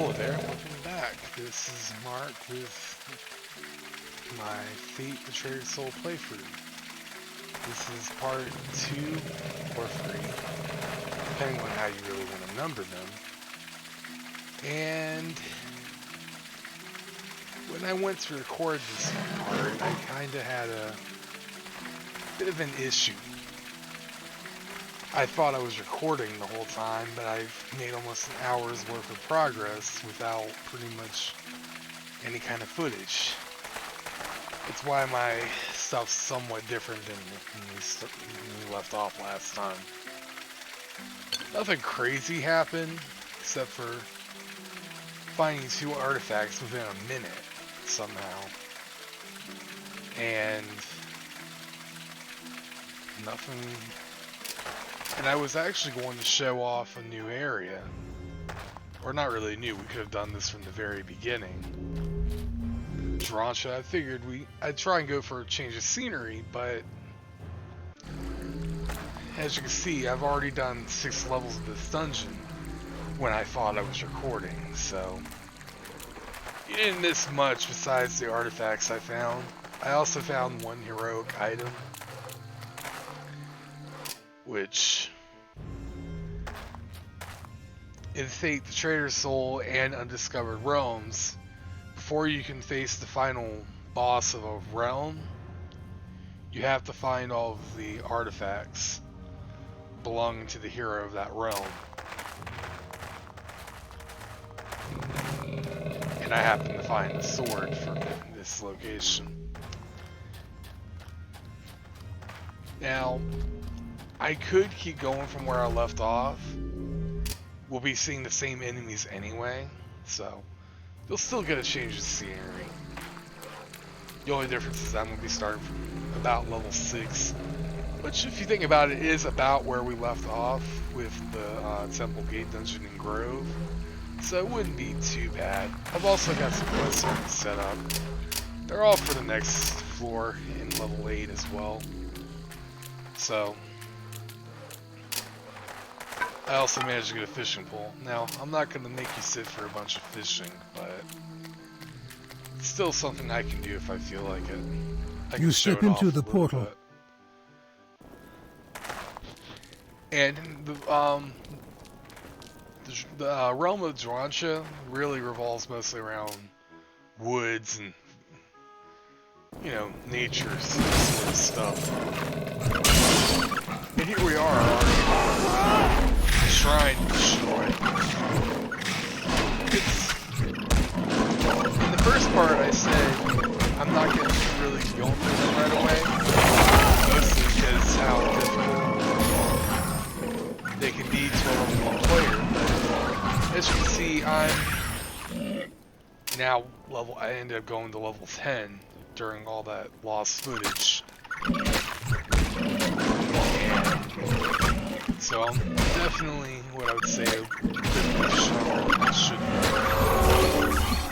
Hello there, welcome back. This is Mark with my Fate the Traitor Soul playthrough. This is part 2 or 3, depending on how you really want to number them. And when I went to record this part, I kind of had a bit of an issue. I thought I was recording the whole time, but I've made almost an hour's worth of progress without pretty much any kind of footage. It's why my stuff's somewhat different than when we left off last time. Nothing crazy happened, except for finding 2 artifacts within a minute, somehow. And nothing... And I was actually going to show off a new area. Or not really new, we could have done this from the very beginning. Druantia, I figured I'd try and go for a change of scenery, but as you can see, I've already done 6 levels of this dungeon when I thought I was recording, so you didn't miss much besides the artifacts I found. I also found 1 heroic item, which in Fate the Traitor Soul and Undiscovered Realms, before you can face the final boss of a realm, you have to find all of the artifacts belonging to the hero of that realm. And I happen to find the sword for this location. Now, I could keep going from where I left off. We'll be seeing the same enemies anyway, so you'll still get a change of scenery. The only difference is I'm going to be starting from about level 6, which, if you think about it, is about where we left off with the Temple Gate Dungeon and Grove, so it wouldn't be too bad. I've also got some quests already set up. They're all for the next floor in level 8 as well. So I also managed to get a fishing pole. Now, I'm not going to make you sit for a bunch of fishing, but it's still something I can do if I feel like it. I can You step into the portal. Bit. And the realm of Druantia really revolves mostly around woods and, you know, nature sort of stuff. And here we are already. Shrine destroyed. In the first part I said I'm not going to really go for them right away, mostly because how difficult they can be to a level 1 player, but as you can see, I ended up going to level 10 during all that lost footage. So I'm definitely what I would say a bit more stronger than I should be.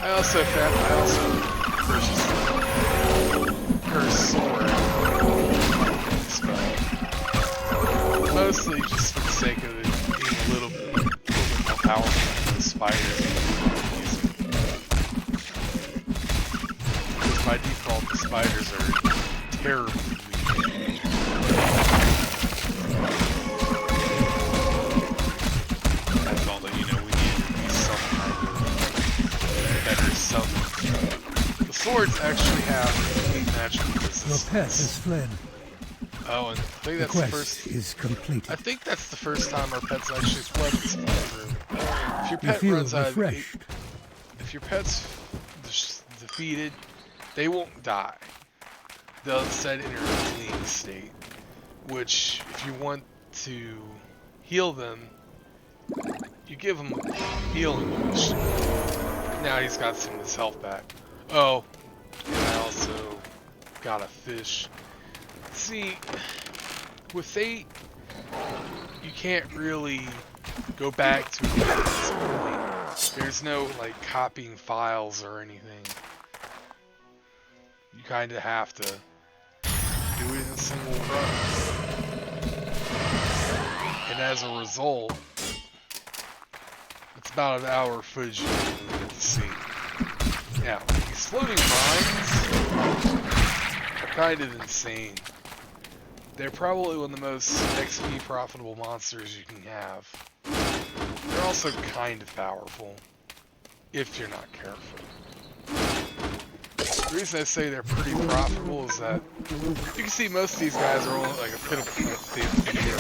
I also purchased her sword, mostly just for the sake of it being a little bit more powerful than the spiders. Because by default the spiders are terribly weak. The swords actually have complete magical resistance. Your pet has fled. Oh, and I think that's the the quest first. is completed. I think that's the first time our pet's actually fled this playthrough. If your You pet feel runs out, refreshed. if your pet's defeated, they won't die. They'll instead enter a fleeing state. Which, if you want to heal them, you give them a healing potion. Now he's got some of his health back. Oh, and I also got a fish. See, with Fate, you can't really go back to a previous point. There's no, like, copying files or anything. You kind of have to do it in a single run. And as a result, it's about an hour footage you didn't really get to see. Now, these floating mines are kind of insane. They're probably one of the most XP profitable monsters you can have. They're also kind of powerful, if you're not careful. The reason I say they're pretty profitable is that you can see most of these guys are only like a pitiful 50 or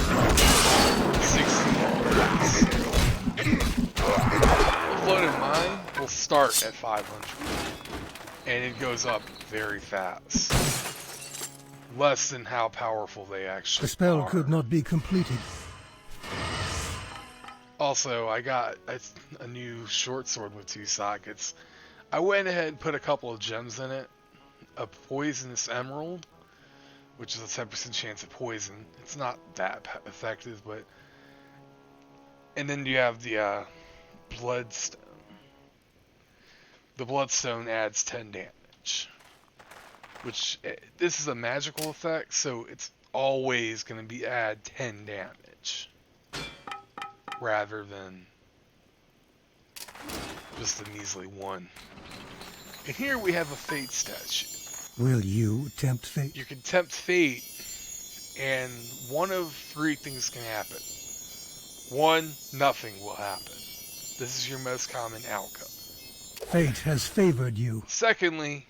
60 points. The floating mine will start at 500, and it goes up very fast. Less than how powerful they actually are. The spell could not be completed. Also, I got a new short sword with 2 sockets. I went ahead and put a couple of gems in it. A poisonous emerald, which is a 10% chance of poison. It's not that effective, but... And then you have the bloodstone. The bloodstone adds 10 damage. Which, this is a magical effect, so it's always going to be add 10 damage. Rather than just a measly 1. And here we have a fate statue. Will you tempt fate? You can tempt fate, and one of 3 things can happen. 1, nothing will happen. This is your most common outcome. Fate has favored you. Secondly,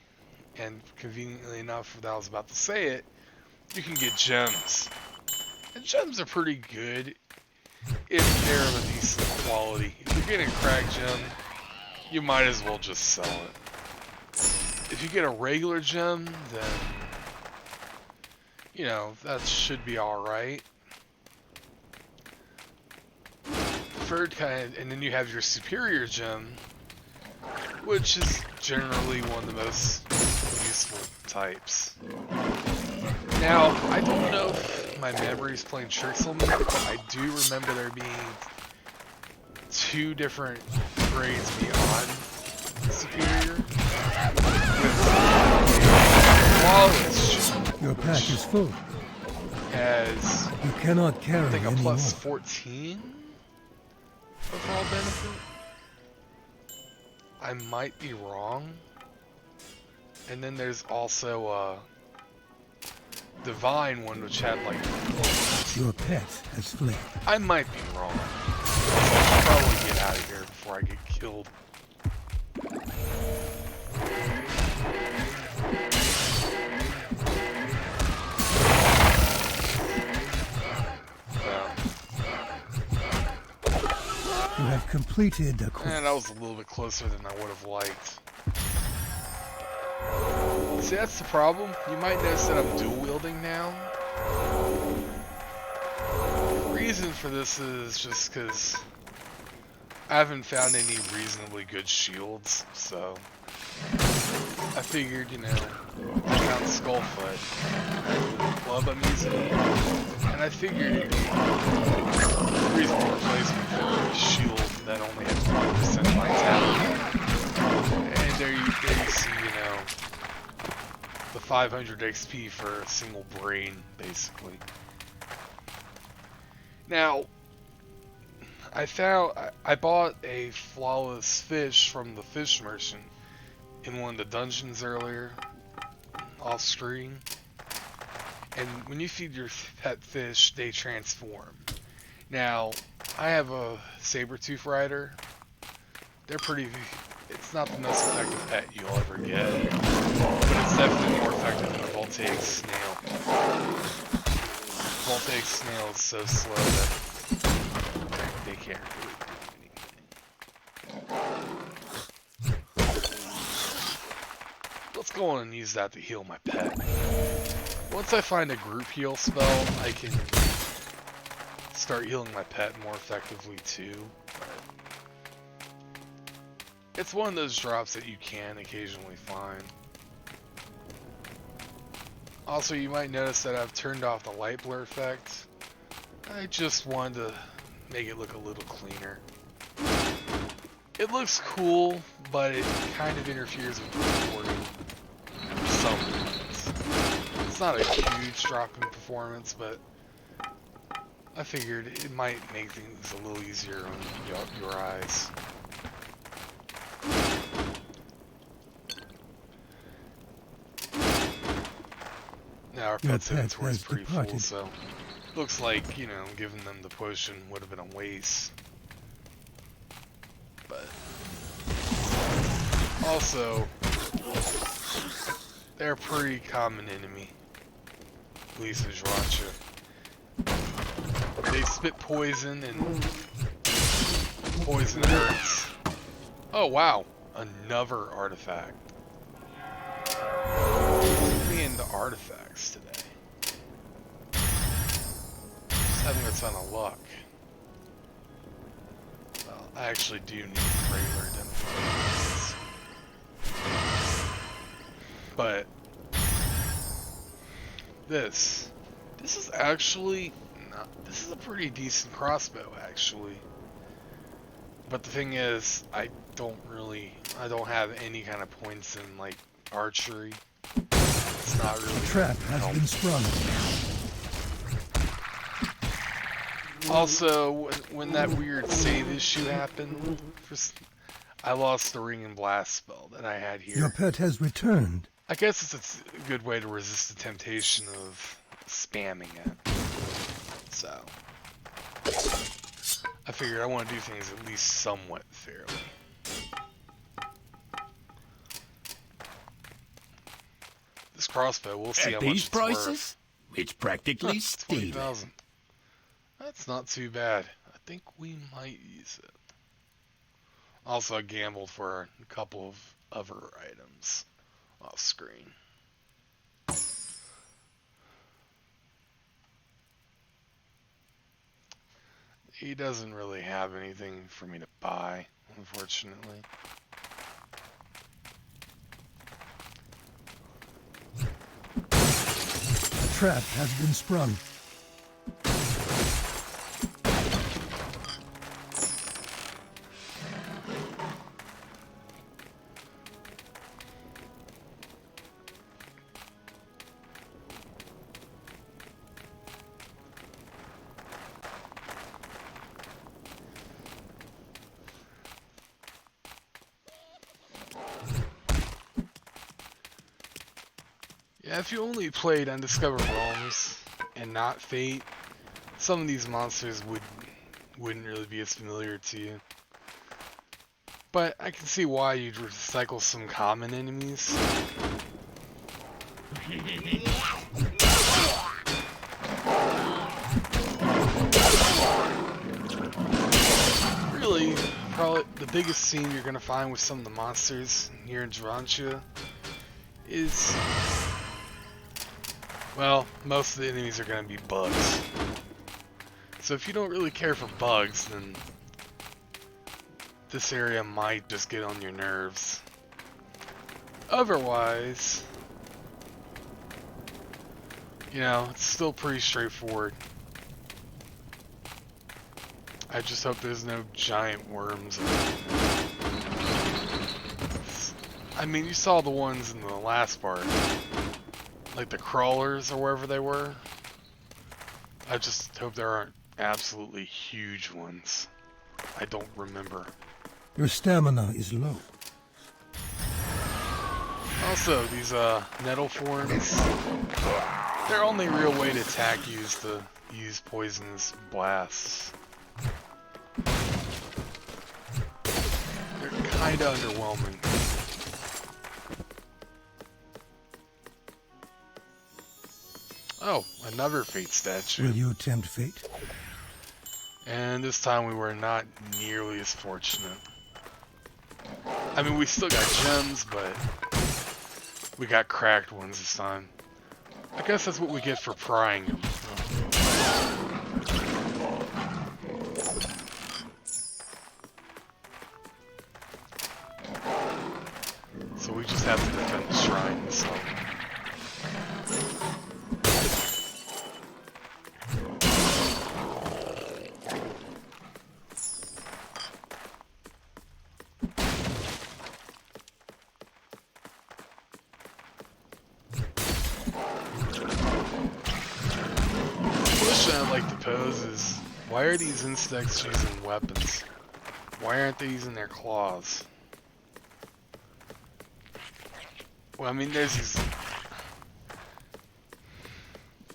and conveniently enough that I was about to say it, you can get gems. And gems are pretty good if they're of a decent quality. If you're getting a crack gem, you might as well just sell it. If you get a regular gem, then, you know, that should be alright. Third kind, and then you have your superior gem, which is generally one of the most useful types. Now, I don't know if my memory's playing tricks on me, but I do remember there being 2 different grades beyond superior. With flawless gem, Your pack is full. has, You cannot carry I think, a any plus more. 14 overall benefit. I might be wrong. And then there's also a divine one, which had like... Your pet has fled. I might be wrong. I should probably get out of here before I get killed. You have completed a quest. And that was a little bit closer than I would have liked. See, that's the problem. You might notice that I'm dual wielding now. The reason for this is just because I haven't found any reasonably good shields, so I figured, you know, I found Skullfoot, club I'm using, and I figured it'd be a reasonable replacement for a shield that only has 1% vitality. And there you see, you know, the 500 XP for a single brain, basically. Now, I bought a flawless fish from the fish merchant in one of the dungeons earlier, off screen. And when you feed your pet fish, they transform. Now, I have a saber-tooth rider. They're pretty... It's not the most effective pet you'll ever get, but it's definitely more effective than a voltaic snail. Voltaic snail is so slow that they can't really do anything. Let's go on and use that to heal my pet. Once I find a group heal spell, I can start healing my pet more effectively too. It's one of those drops that you can occasionally find. Also, you might notice that I've turned off the light blur effect. I just wanted to make it look a little cleaner. It looks cool, but it kind of interferes with the recording for some points. It's not a huge drop in performance, but I figured it might make things a little easier on your eyes. our Your pet's pet inventory is has pretty full, departed. so looks like, you know, giving them the potion would have been a waste. But also, they're a pretty common enemy, at least in Druantia. They spit poison, and poison hurts. Oh wow, another artifact. Me into artifacts today. Just having a ton of luck. Well, I actually do need regular identifiers. But this is actually not. This is a pretty decent crossbow, actually. But the thing is, I don't have any kind of points in like archery. It's not really. A trap has been sprung. Also, when that weird save issue happened, I lost the ring and blast spell that I had here. Your pet has returned. I guess it's a good way to resist the temptation of spamming it. So, I figured I want to do things at least somewhat fairly. This crossbow, we'll see how much these it's prices, worth. it's practically stealing. 20,000. That's not too bad. I think we might use it. Also, I gambled for a couple of other items off screen. He doesn't really have anything for me to buy, unfortunately. A trap has been sprung. Yeah, if you only played Undiscovered Realms and not Fate, some of these monsters wouldn't really be as familiar to you. But I can see why you'd recycle some common enemies. Really, probably the biggest theme you're gonna find with some of the monsters here in Druantia is, well, most of the enemies are gonna be bugs. So if you don't really care for bugs, then this area might just get on your nerves. Otherwise, you know, it's still pretty straightforward. I just hope there's no giant worms. I mean, you saw the ones in the last part. Like the crawlers or wherever they were. I just hope there aren't absolutely huge ones. I don't remember. Your stamina is low. Also, these nettle forms, their only real way to attack you is to use poisonous blasts. They're kinda underwhelming. Oh, another fate statue. Will you tempt fate? And this time we were not nearly as fortunate. I mean, we still got gems, but we got cracked ones this time. I guess that's what we get for prying them. So we just have to defend the shrine, so. I'd like to pose is, why are these insects using weapons? Why aren't they using their claws? Well, I mean, there's these...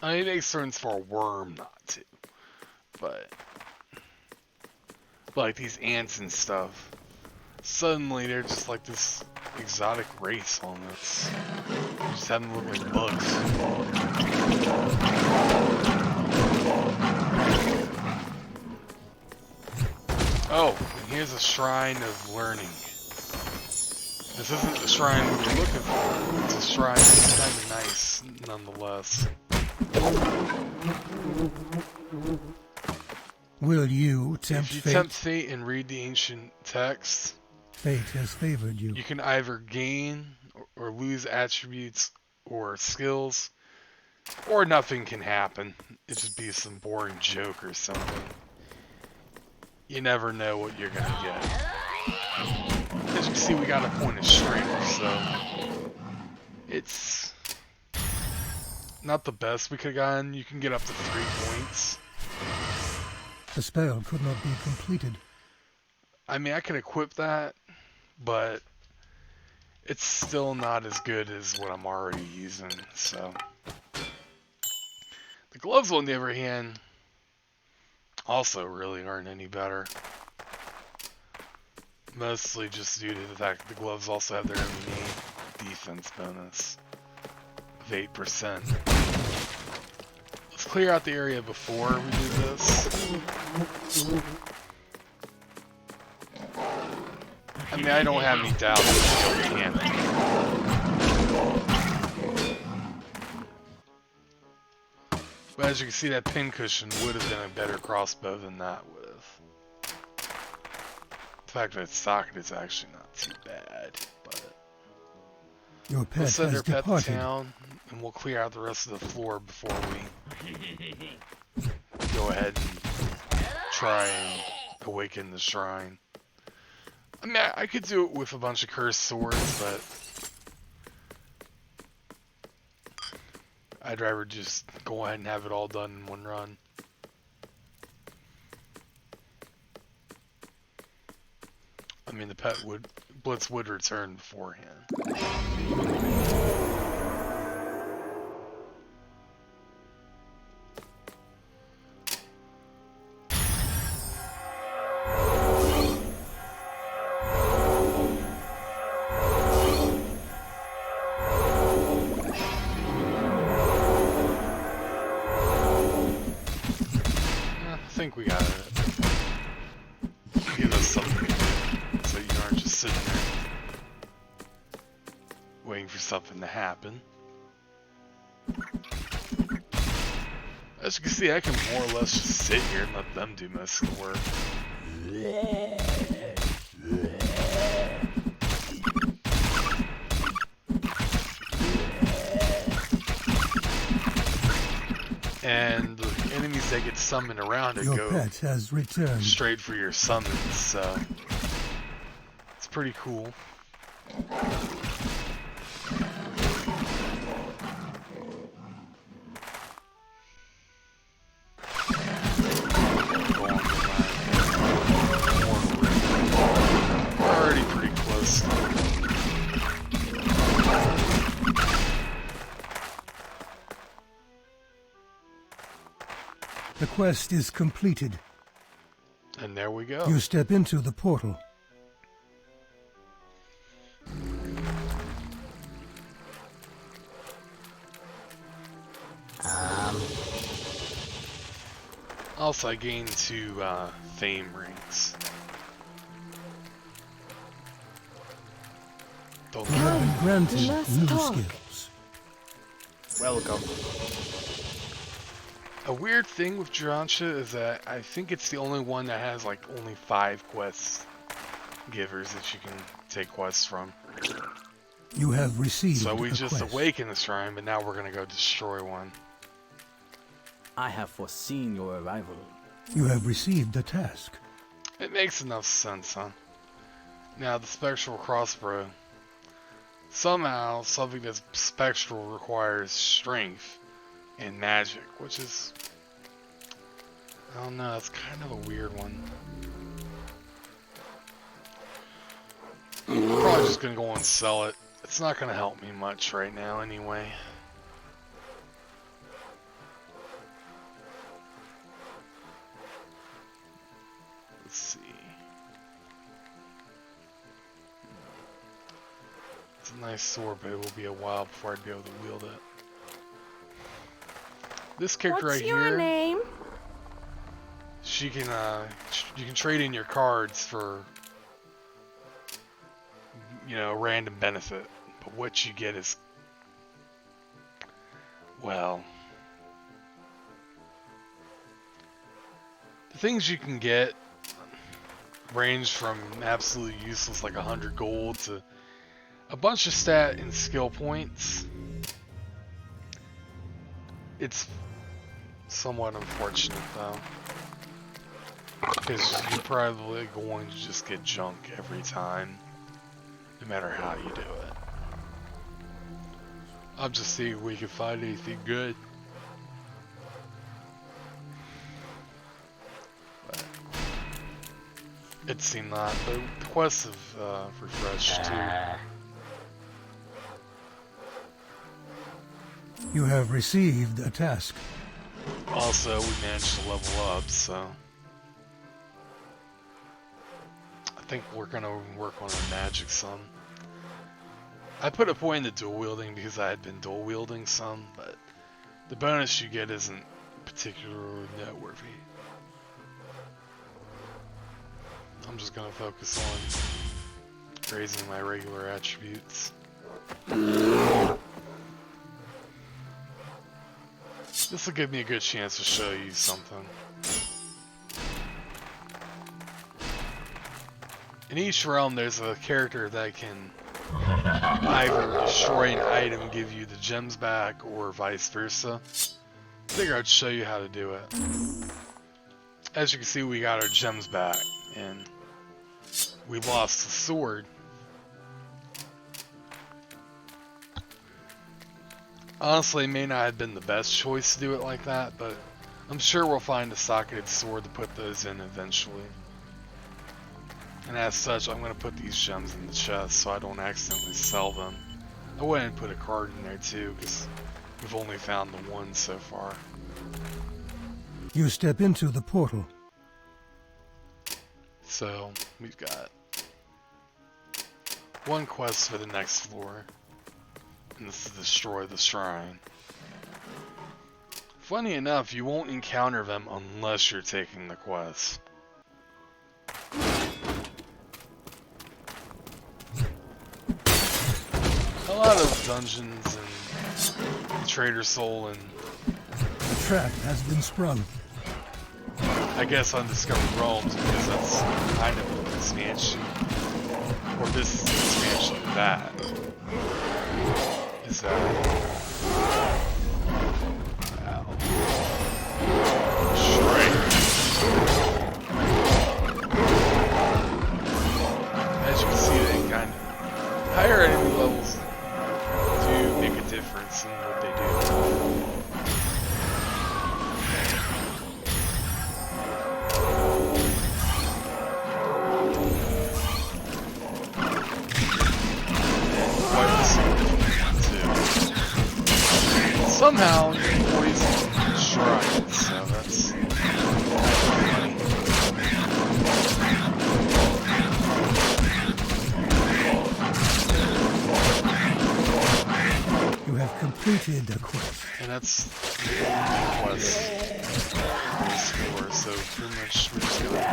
I mean, it makes sense for a worm not to, but like these ants and stuff, suddenly they're just like this exotic race almost. They just have them look like bugs. Oh, and here's a shrine of learning. This isn't the shrine we were looking for. It's a shrine that's kind of nice, nonetheless. Will you tempt If you fate? tempt fate and read the ancient texts, Fate has favored you. you can either gain or lose attributes or skills, or nothing can happen. It just be some boring joke or something. You never know what you're gonna get. As you can see, we got a point of strength, so it's not the best we could have gotten. You can get up to 3 points. The spell could not be completed. I mean, I can equip that, but it's still not as good as what I'm already using, so. The gloves, on the other hand, also really aren't any better. Mostly just due to the fact that the gloves also have their own innate defense bonus of 8%. Let's clear out the area before we do this. I mean, I don't have any doubt that we can. But as you can see, that pincushion would have been a better crossbow than that would have. The fact that it's socket is actually not too bad, but Your pet let's send has our pet to departed. town, and we'll clear out the rest of the floor before we go ahead and try and awaken the shrine. I mean, I could do it with a bunch of cursed swords, but I'd rather just go ahead and have it all done in one run. I mean, the pet would, Blitz would return beforehand. I think we got it. Give us something to do, so you aren't just sitting there waiting for something to happen. As you can see, I can more or less just sit here and let them do most of the work. And the enemies that get summoned around it Your go pet has returned. straight for your summons, so it's pretty cool. We're already pretty close. The quest is completed. And there we go. You step into the portal. Also, I gained 2 fame rings. Don't You have been granted let's new talk. skills. Welcome. A weird thing with Druantia is that I think it's the only one that has like only 5 quest givers that you can take quests from. You have received So we a just quest. awakened the shrine, but now we're gonna go destroy one. I have foreseen your arrival. You have received a task. It makes enough sense, huh? Now the spectral crossbow. Somehow, something that's spectral requires strength and magic, which is, I don't know, that's kind of a weird one. I'm probably just gonna go and sell it. It's not gonna help me much right now anyway. a nice sword, but it will be a while before I'd be able to wield it. This character What's right your here, name? she can, you can trade in your cards for, you know, random benefit. But what you get is, well, the things you can get range from absolutely useless, like 100 gold, to a bunch of stat and skill points. It's somewhat unfortunate though, because you're probably going to just get junk every time, no matter how you do it. I'm just seeing if we can find anything good. But it seemed not. The quests have refreshed too. You have received a task. Also, we managed to level up, so I think we're gonna work on our magic some. I put a point into dual wielding because I had been dual wielding some, but the bonus you get isn't particularly noteworthy. I'm just gonna focus on raising my regular attributes. This will give me a good chance to show you something. In each realm, there's a character that can either destroy an item, give you the gems back, or vice versa. I figured I'd show you how to do it. As you can see, we got our gems back, and we lost the sword. Honestly, it may not have been the best choice to do it like that, but I'm sure we'll find a socketed sword to put those in eventually. And as such, I'm going to put these gems in the chest so I don't accidentally sell them. I went and put a card in there too, because we've only found the one so far. You step into the portal. So, we've got one quest for the next floor. And this is destroy the shrine. Funny enough, you won't encounter them unless you're taking the quest. A lot of dungeons and Traitor Soul and The trap has been sprung. I guess Undiscovered Realms, because that's kind of an expansion. Or this is an expansion of that. Is that... Wow. Shrike. As you can see, they kind of... Higher enemy levels do make a difference in what they do. Somehow you can poison shrines, so that's funny. You have completed a quest. And that's the only quest in this floor, so pretty much we're just gonna go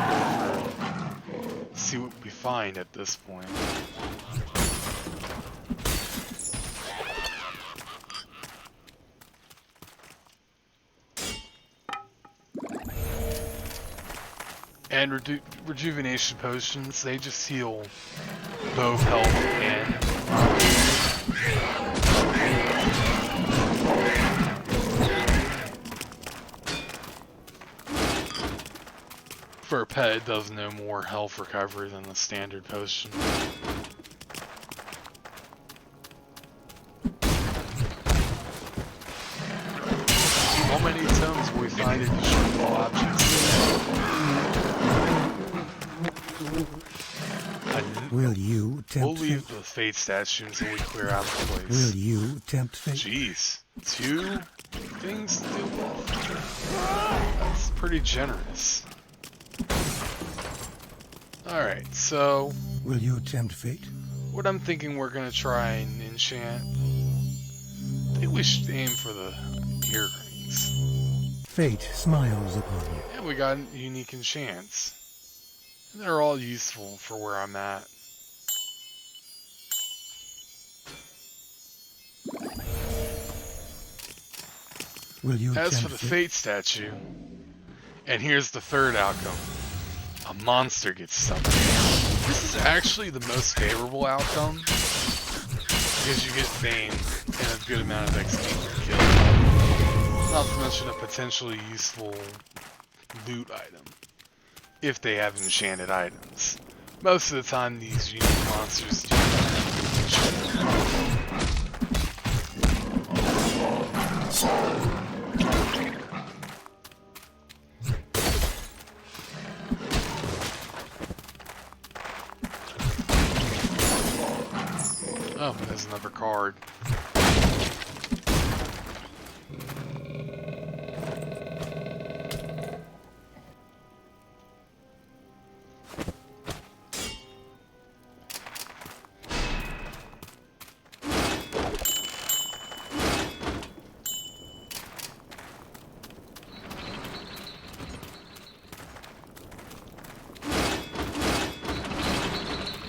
for see what we find at this point. And rejuvenation potions, they just heal both health and... For a pet, it does no more health recovery than the standard potion. How many tomes will we find in destructible objects? Will you tempt We'll leave fate? the fate statue until we clear out the place. Will you tempt fate? Jeez, 2 things to deal with? That's pretty generous. Alright, so... Will you tempt fate? what I'm thinking we're gonna try and enchant. I think we should aim for the earrings. Fate smiles upon you. And we got unique enchants. And they're all useful for where I'm at. Will you As tempt for the fate? fate statue, and here's the third outcome. A monster gets summoned. This is actually the most favorable outcome, because you get fame and a good amount of XP per kill. Not to mention a potentially useful loot item, if they have enchanted items. Most of the time these unique monsters do have enchanted items. Oh, there's another card.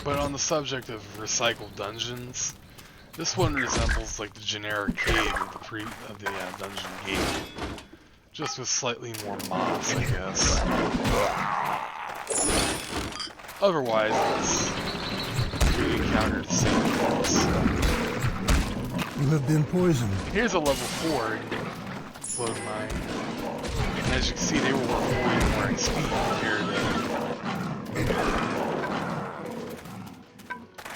But on the subject of recycled dungeons, this one resembles like the generic cave of the dungeon gate, just with slightly more mods, I guess. Otherwise, it's you encounter the same things. You have been poisoned. Here's a level 4 float mine, and as you can see, they were worth 40 more XP compared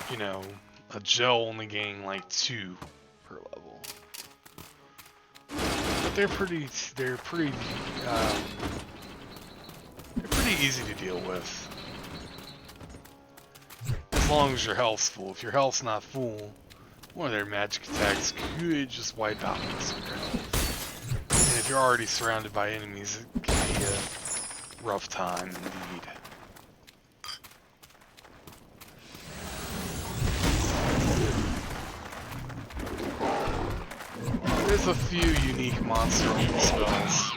to, you know, a gel only gaining like 2 per level. But they're pretty easy to deal with. As long as your health's full. If your health's not full, one of their magic attacks could just wipe out most of your health. And if you're already surrounded by enemies, it can be a rough time indeed. There's a few unique monster spells.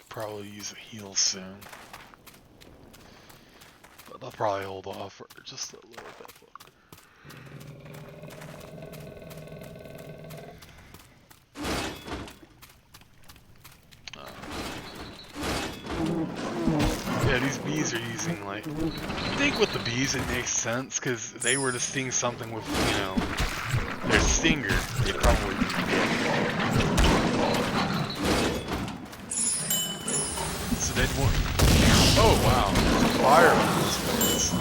Probably use a heal soon. But I'll probably hold off for just a little bit longer. Yeah, these bees are using, like, I think with the bees it makes sense, because they were to sting something with, you know, their stinger, they probably so they'd want, oh wow, fire on those guys. I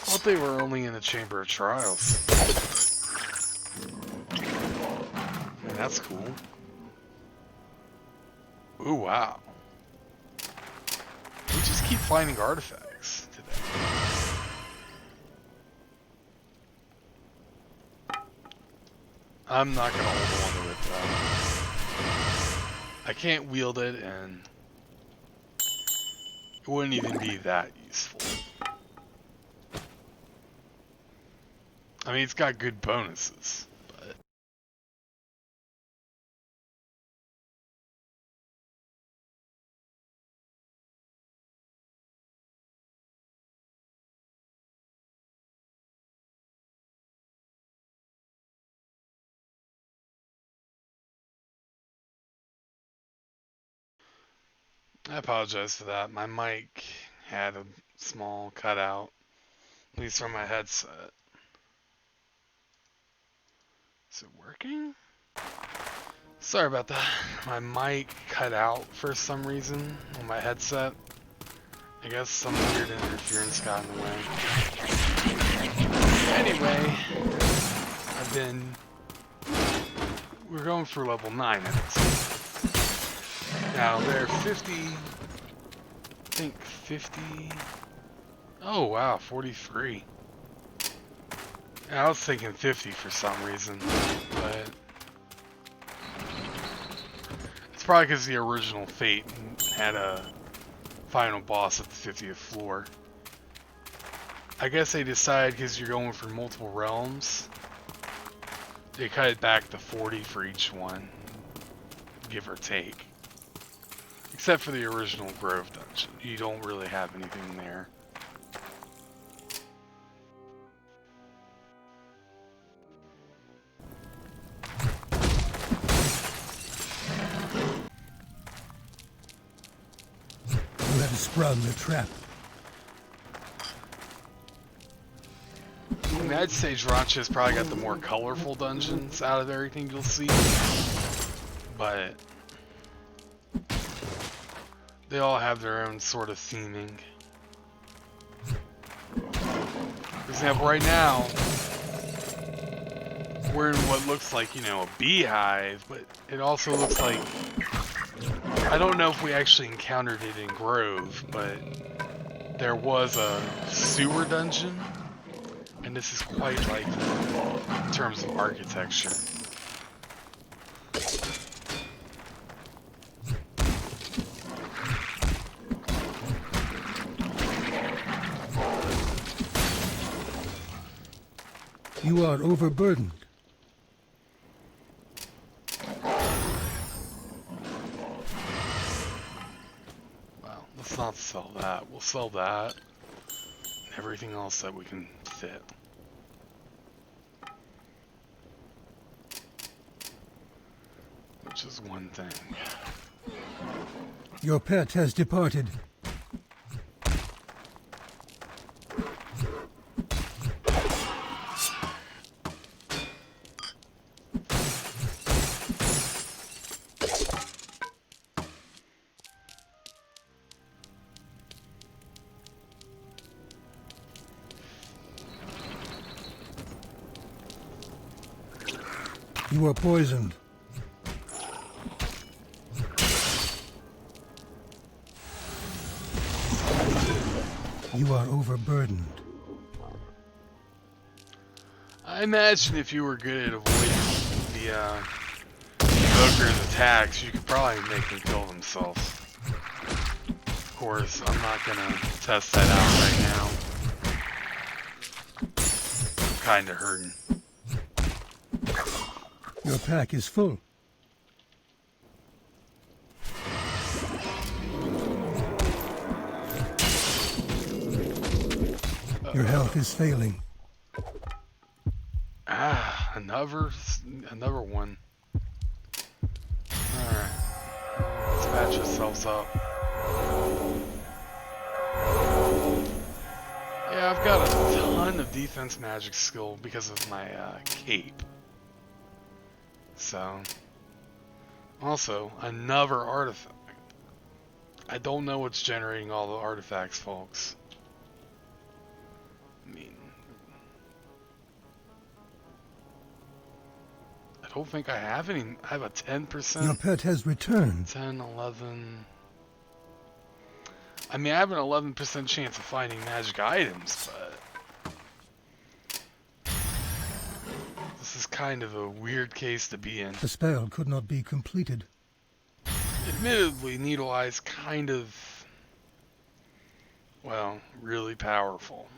thought they were only in the Chamber of Trials. Man, that's cool. Ooh, wow. We just keep finding artifacts today. I'm not gonna hold on to it though. I can't wield it, and it wouldn't even be that useful. I mean, it's got good bonuses, but I apologize for that. My mic had a small cutout, at least from my headset. Is it working? Sorry about that. My mic cut out for some reason on my headset. I guess some weird interference got in the way. Anyway, we're going for level 9 at this. Now they're 50, I think 50, oh wow, 43. I was thinking 50 for some reason, but it's probably because the original Fate had a final boss at the 50th floor. I guess they decided because you're going for multiple realms, they cut it back to 40 for each one, give or take. Except for the original Grove dungeon. You don't really have anything there. You have sprung the trap. I mean, I'd say Druantia's probably got the more colorful dungeons out of everything you'll see. But they all have their own sort of theming. For example, right now, we're in what looks like, you know, a beehive, but it also looks like... I don't know if we actually encountered it in Grove, but there was a sewer dungeon, and this is quite like in terms of architecture. You are overburdened. Well, let's not sell that. We'll sell that and everything else that we can fit. Which is one thing. Your pet has departed. You are poisoned. You are overburdened. I imagine if you were good at avoiding the Evoker's attacks, you could probably make them kill themselves. Of course, I'm not gonna test that out right now. I'm kinda hurting. Your pack is full. Your health is failing. Ah, another one. Alright. Let's patch ourselves up. Yeah, I've got a ton of defense magic skill because of my cape. So, also, another artifact. I don't know what's generating all the artifacts, folks. I mean, I don't think I have any. I have a 10%. Your pet has returned. 10, 11. I mean, I have an 11% chance of finding magic items, but this is kind of a weird case to be in. The spell could not be completed. Admittedly, Needle Eye's kind of, well, really powerful.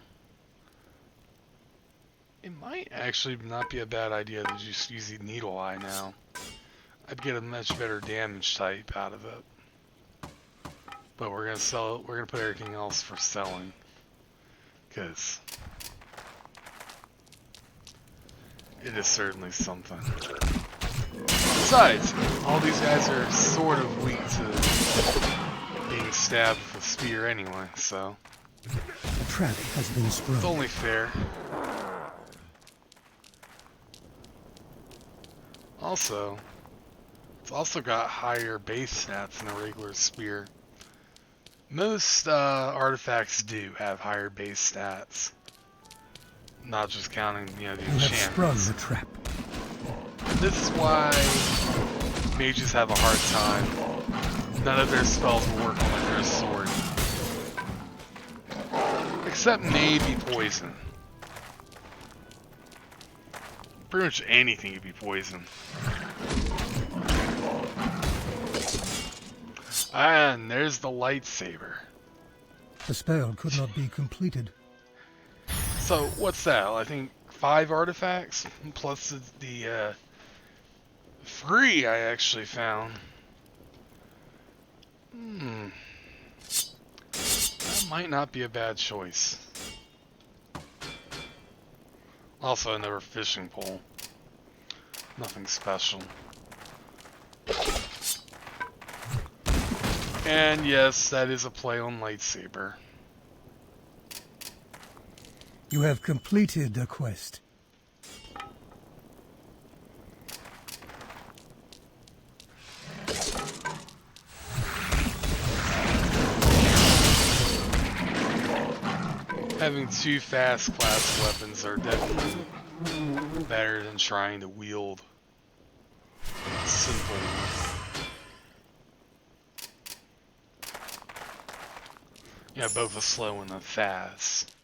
It might actually not be a bad idea to just use the Needle Eye now. I'd get a much better damage type out of it. But we're gonna sell it. We're gonna put everything else for selling, because it is certainly something. Besides, all these guys are sort of weak to being stabbed with a spear anyway, so The trap has been sprung. it's only fair. Also, it's also got higher base stats than a regular spear. Most artifacts do have higher base stats. Not just counting, the You have sprung enchantments. the trap. This is why mages have a hard time. None of their spells will work on their sword. Except maybe poison. Pretty much anything could be poison. And there's the lightsaber. The spell could not be completed. So, what's that? I think 5 artifacts? Plus the 3 I actually found. That might not be a bad choice. Also, another fishing pole. Nothing special. And yes, that is a play on lightsaber. You have completed the quest. Having 2 fast class weapons are definitely better than trying to wield simple. Yeah, both a slow and a fast.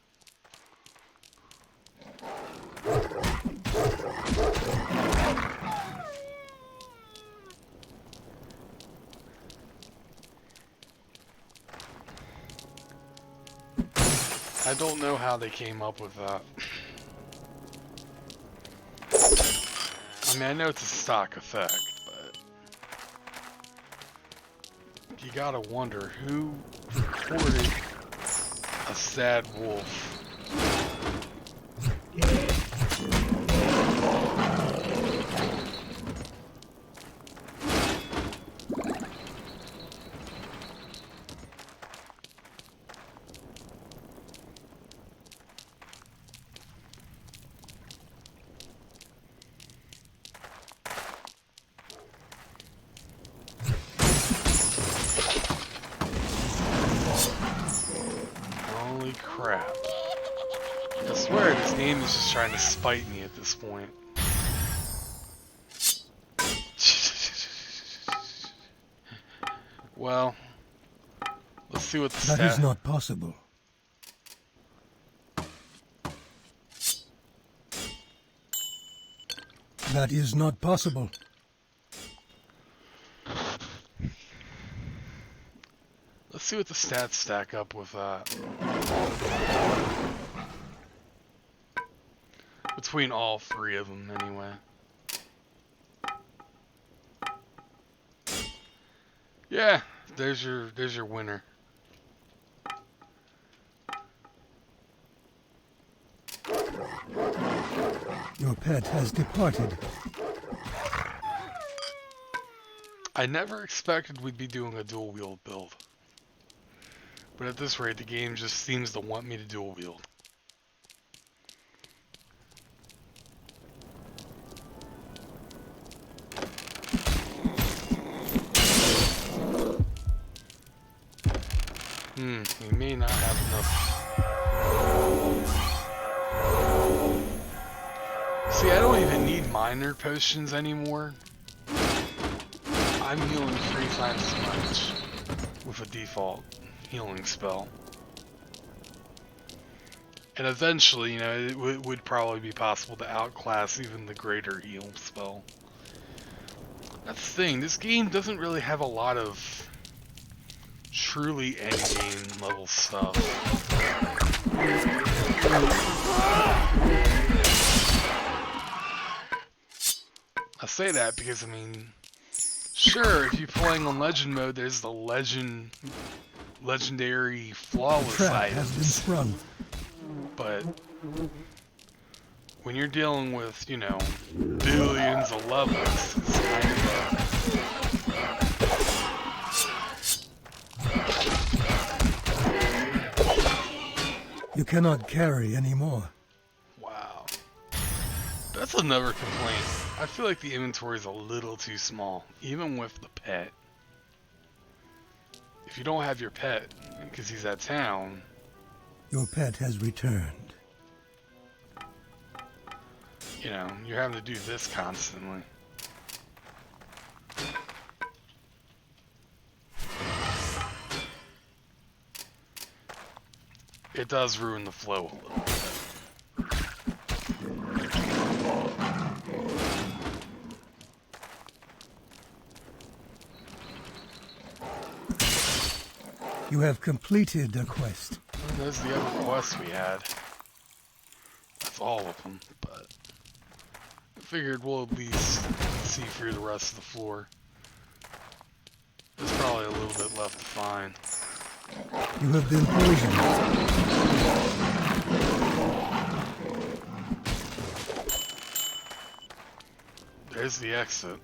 I don't know how they came up with that. I mean, I know it's a stock effect, but you gotta wonder who recorded a sad wolf. Holy crap. I swear this game is just trying to spite me at this point. Well, let's see what the That is not possible. That is not possible. Let's see what the stats stack up with that. Between all 3 of them, anyway. Yeah, there's your winner. Your pet has departed. I never expected we'd be doing a dual wield build. But at this rate, the game just seems to want me to dual wield. We may not have enough. See, I don't even need minor potions anymore. I'm healing 3 times as much with a default healing spell. And eventually, you know, it would probably be possible to outclass even the greater heal spell. That's the thing, this game doesn't really have a lot of truly endgame level stuff. I say that because, I mean, sure, if you're playing on Legend mode, there's the legendary flawless Trap has been items. sprung. But when you're dealing with, you know, billions of levels, it's kind of You cannot carry anymore. wow. That's another complaint. I feel like the inventory is a little too small, even with the pet. If you don't have your pet, because he's at town, Your pet has returned. you know, you're having to do this constantly. It does ruin the flow a little bit. You have completed a quest. And there's the other quests we had. That's all of them, but I figured we'll at least see through the rest of the floor. There's probably a little bit left to find. You have been poisoned. There's the exit.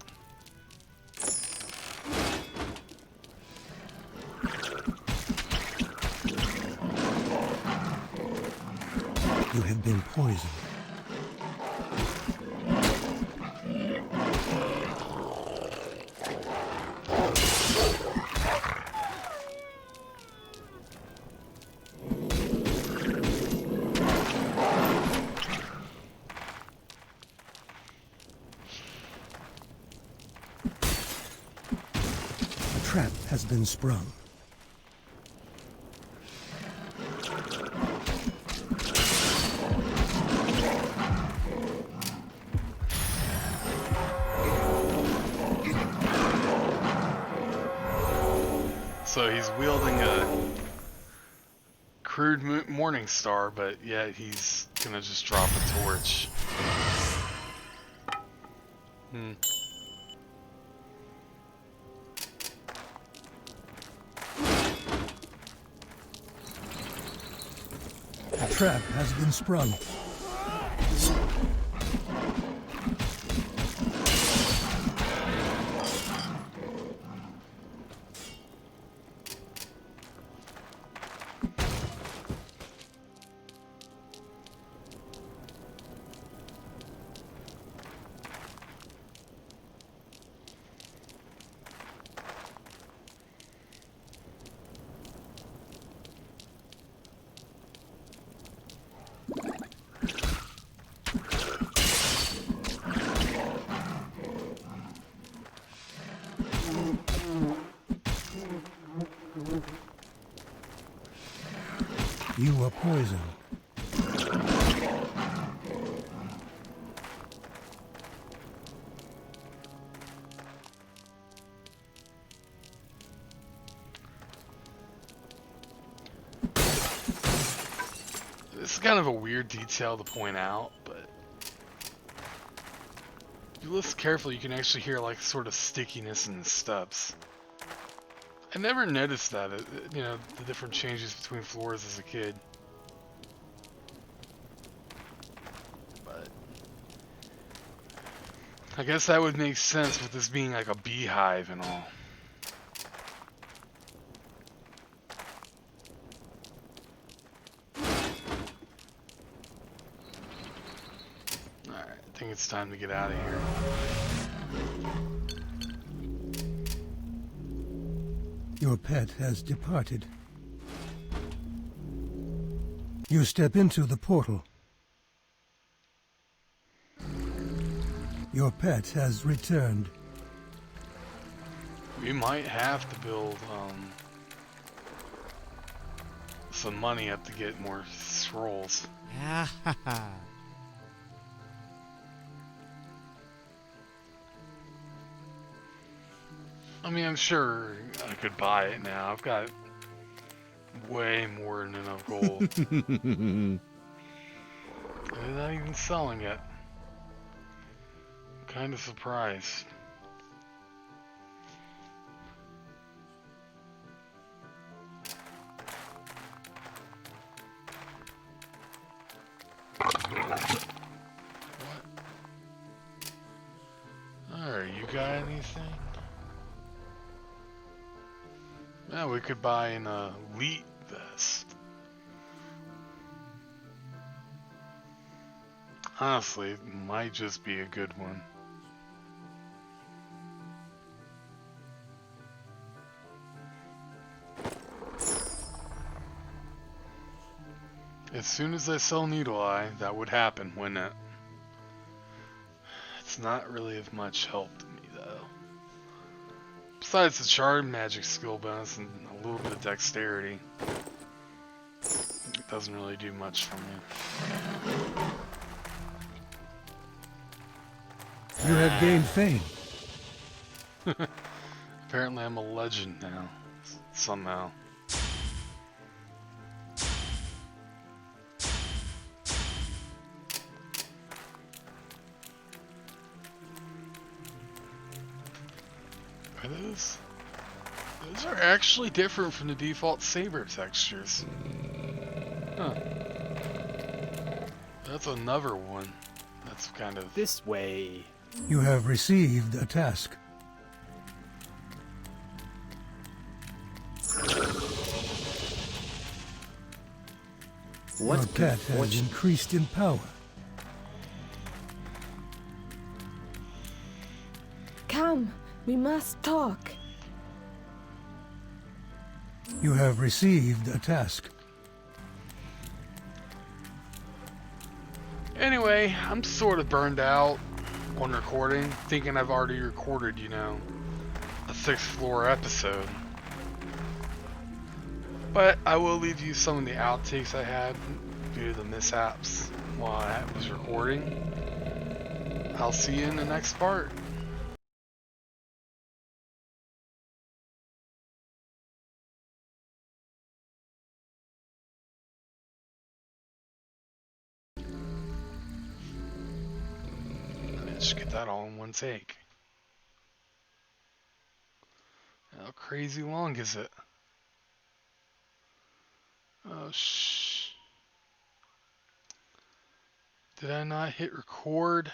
You have been poisoned. A trap has been sprung. So he's wielding a crude morning star, but yet he's gonna just drop a torch. A trap has been sprung. You were poisoned. This is kind of a weird detail to point out, but if you listen carefully, you can actually hear like sort of stickiness in the steps. I never noticed that, you know, the different changes between floors as a kid. But I guess that would make sense with this being like a beehive and all. Alright, I think it's time to get out of here. Your pet has departed. You step into the portal. Your pet has returned. We might have to build some money up to get more scrolls. I mean, I'm sure I could buy it now. I've got way more than enough gold. They're not even selling it. I'm kind of surprised. What? Alright, you got anything? Yeah, we could buy an elite vest. Honestly, it might just be a good one. As soon as I sell Needle Eye, that would happen, wouldn't it? It's not really of much help to me, though. Besides the charm magic skill bonus and a little bit of dexterity, it doesn't really do much for me. You have gained fame. Apparently I'm a legend now, somehow. Are those? Those are actually different from the default saber textures. Huh. That's another one. That's kind of... This way. You have received a task. What Your pet has fortune. increased in power. Come, we must talk. You have received a task. Anyway, I'm sort of burned out on recording, thinking I've already recorded, you know, a 6th floor episode. But I will leave you some of the outtakes I had due to the mishaps while I was recording. I'll see you in the next part. Just get that all in one take. How crazy long is it? Oh, shh. Did I not hit record?